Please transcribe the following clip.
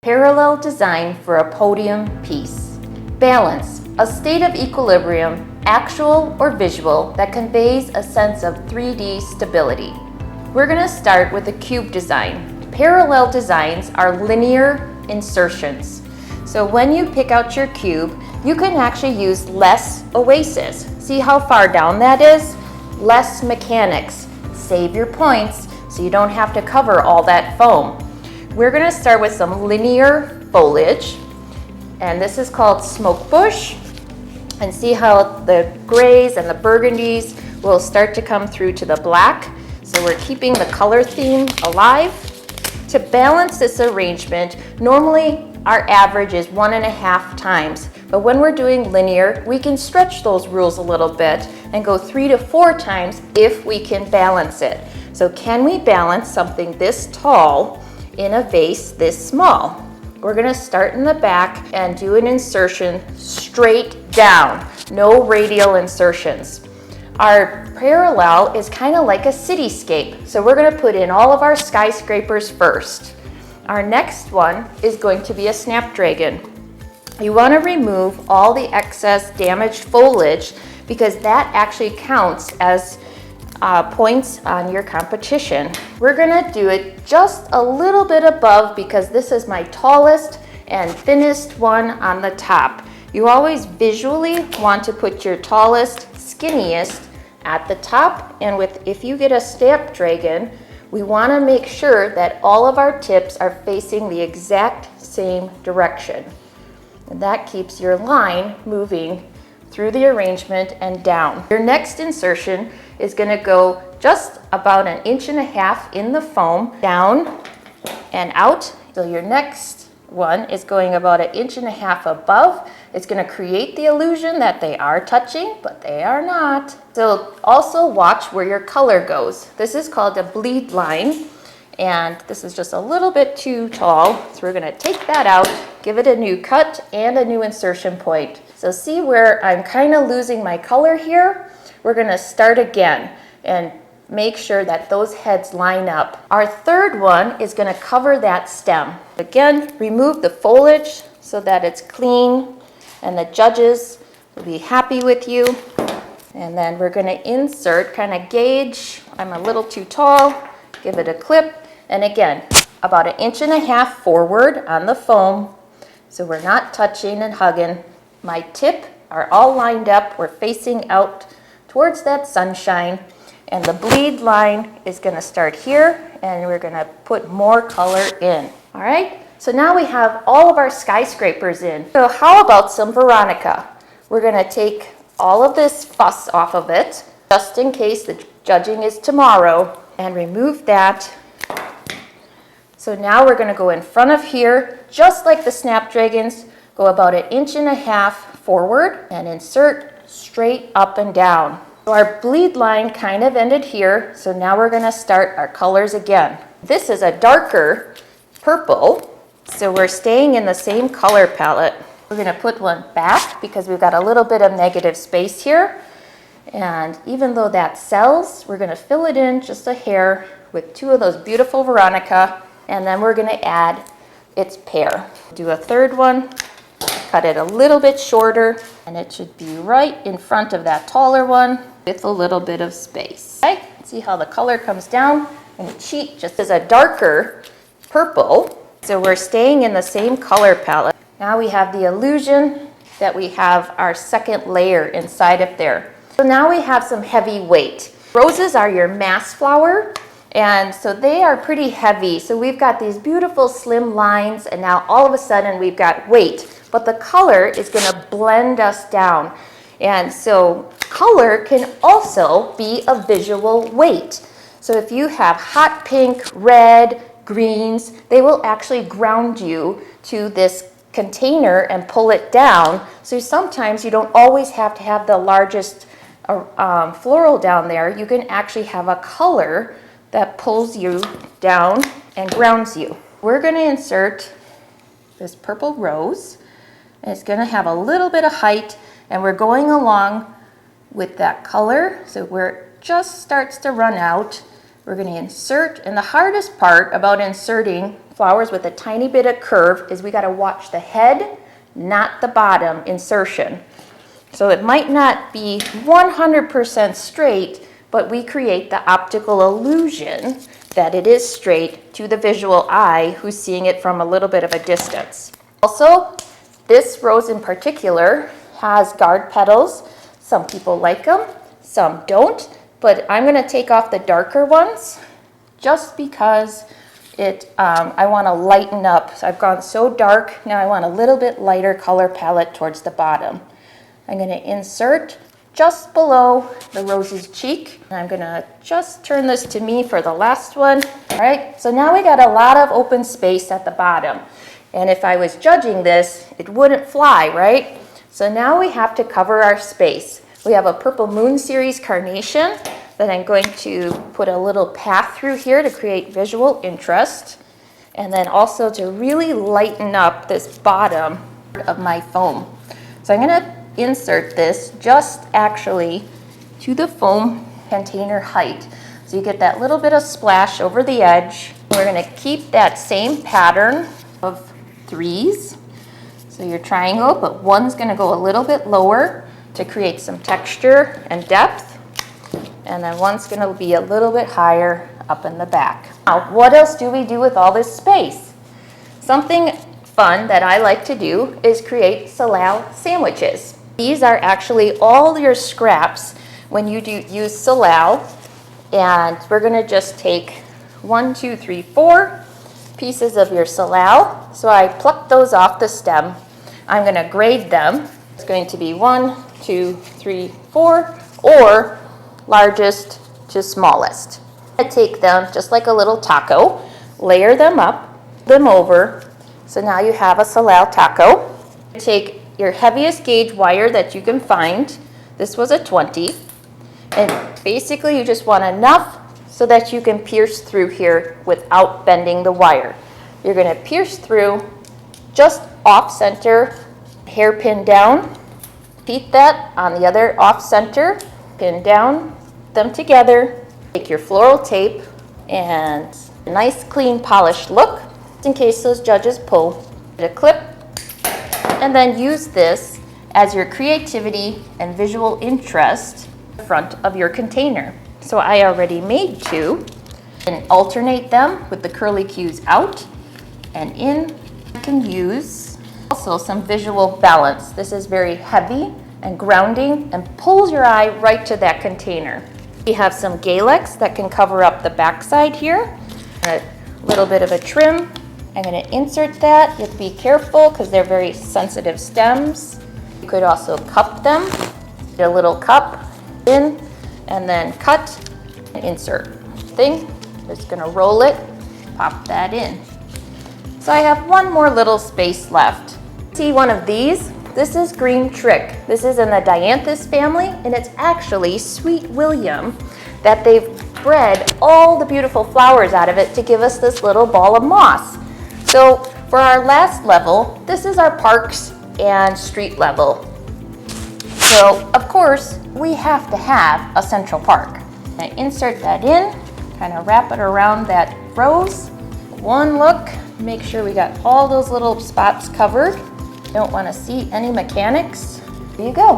Parallel design for a podium piece. Balance, a state of equilibrium, actual or visual, that conveys a sense of 3D stability. We're going to start with a cube design. Parallel designs are linear insertions. So when you pick out your cube, you can actually use less oasis. See how far down that is? Less mechanics. Save your points so you don't have to cover all that foam. We're going to start with some linear foliage, and this is called smoke bush. And see how the grays and the burgundies will start to come through to the black. So we're keeping the color theme alive. To balance this arrangement, normally our average is 1.5 times. But when we're doing linear, we can stretch those rules a little bit and go 3 to 4 times if we can balance it. So can we balance something this tall in a vase this small? We're going to start in the back and do an insertion straight down, no radial insertions. Our parallel is kind of like a cityscape, so we're going to put in all of our skyscrapers first. Our next one is going to be a snapdragon. You want to remove all the excess damaged foliage because that actually counts as points on your competition. We're gonna do it just a little bit above because this is my tallest and thinnest one on the top. You always visually want to put your tallest, skinniest at the top, and if you get a snapdragon, we want to make sure that all of our tips are facing the exact same direction. And that keeps your line moving through the arrangement and down. Your next insertion is going to go just about 1.5 inches in the foam, down and out. So your next one is going about 1.5 inches above. It's going to create the illusion that they are touching, but they are not. So also watch where your color goes. This is called a bleed line, and this is just a little bit too tall. So we're going to take that out, give it a new cut and a new insertion point. So see where I'm kind of losing my color here? We're going to start again and make sure that those heads line up. Our third one is going to cover that stem. Again, remove the foliage so that it's clean and the judges will be happy with you. And then we're going to insert, kind of gauge. I'm a little too tall, give it a clip. And again, about 1.5 inches forward on the foam, so we're not touching and hugging. My tip are all lined up. We're facing out towards that sunshine. And the bleed line is going to start here, and we're going to put more color in. All right, so now we have all of our skyscrapers in. So how about some Veronica? We're going to take all of this fuss off of it, just in case the judging is tomorrow, and remove that. So now we're going to go in front of here, just like the snapdragons, go about 1.5 inches forward and insert straight up and down. So our bleed line kind of ended here, so now we're going to start our colors again. This is a darker purple, so we're staying in the same color palette. We're going to put one back because we've got a little bit of negative space here. And even though that sells, we're going to fill it in just a hair with 2 of those beautiful Veronica, and then we're going to add its pair. Do a third one, cut it a little bit shorter, and it should be right in front of that taller one with a little bit of space. Okay, see how the color comes down and cheat just as a darker purple. So we're staying in the same color palette. Now we have the illusion that we have our second layer inside of there. So now we have some heavy weight. Roses are your mass flower, and so they are pretty heavy. So we've got these beautiful slim lines, and now all of a sudden we've got weight. But the color is going to blend us down. And so color can also be a visual weight. So if you have hot pink, red, greens, they will actually ground you to this container and pull it down. So sometimes you don't always have to have the largest floral down there. You can actually have a color that pulls you down and grounds you. We're going to insert this purple rose. It's going to have a little bit of height, and we're going along with that color. So where it just starts to run out, We're going to insert, and the hardest part about inserting flowers with a tiny bit of curve is we got to watch the head, not the bottom insertion. So it might not be 100% straight, but we create the optical illusion that it is straight to the visual eye who's seeing it from a little bit of a distance. Also, this rose in particular has guard petals. Some people like them, some don't, but I'm going to take off the darker ones just because I want to lighten up. So I've gone so dark, now I want a little bit lighter color palette towards the bottom. I'm going to insert just below the rose's cheek. I'm going to just turn this to me for the last one. All right, so now we got a lot of open space at the bottom. And if I was judging this, it wouldn't fly, right? So now we have to cover our space. We have a Purple Moon Series carnation that I'm going to put a little path through here to create visual interest. And then also to really lighten up this bottom of my foam. So I'm going to insert this just actually to the foam container height. So you get that little bit of splash over the edge. We're going to keep that same pattern of 3s. So your triangle, but one's going to go a little bit lower to create some texture and depth. And then one's going to be a little bit higher up in the back. Now, what else do we do with all this space? Something fun that I like to do is create Salal sandwiches. These are actually all your scraps when you do use Salal, and we're going to just take 1, 2, 3, 4 pieces of your Salal. So I plucked those off the stem. I'm going to grade them. It's going to be 1, 2, 3, 4, or largest to smallest. I take them just like a little taco, layer them up, them over. So now you have a Salal taco. Take your heaviest gauge wire that you can find. This was a 20. And basically you just want enough so that you can pierce through here without bending the wire. You're going to pierce through just off center, hairpin down. Repeat that on the other off center, pin down, them together. Take your floral tape and a nice clean polished look in case those judges pull. Get a clip. And then use this as your creativity and visual interest in the front of your container. So I already made 2 and alternate them with the curly cues out and in. You can use also some visual balance. This is very heavy and grounding and pulls your eye right to that container. We have some Galex that can cover up the backside here. A little bit of a trim. I'm going to insert that. You have to be careful because they're very sensitive stems. You could also cup them. Get a little cup in and then cut and insert. Thing. Just going to roll it, pop that in. So I have one more little space left. See one of these? This is Green Trick. This is in the Dianthus family, and it's actually Sweet William that they've bred all the beautiful flowers out of it to give us this little ball of moss. So for our last level, this is our parks and street level. So of course, we have to have a central park. I insert that in, kind of wrap it around that rose. One look, make sure we got all those little spots covered. Don't want to see any mechanics. There you go.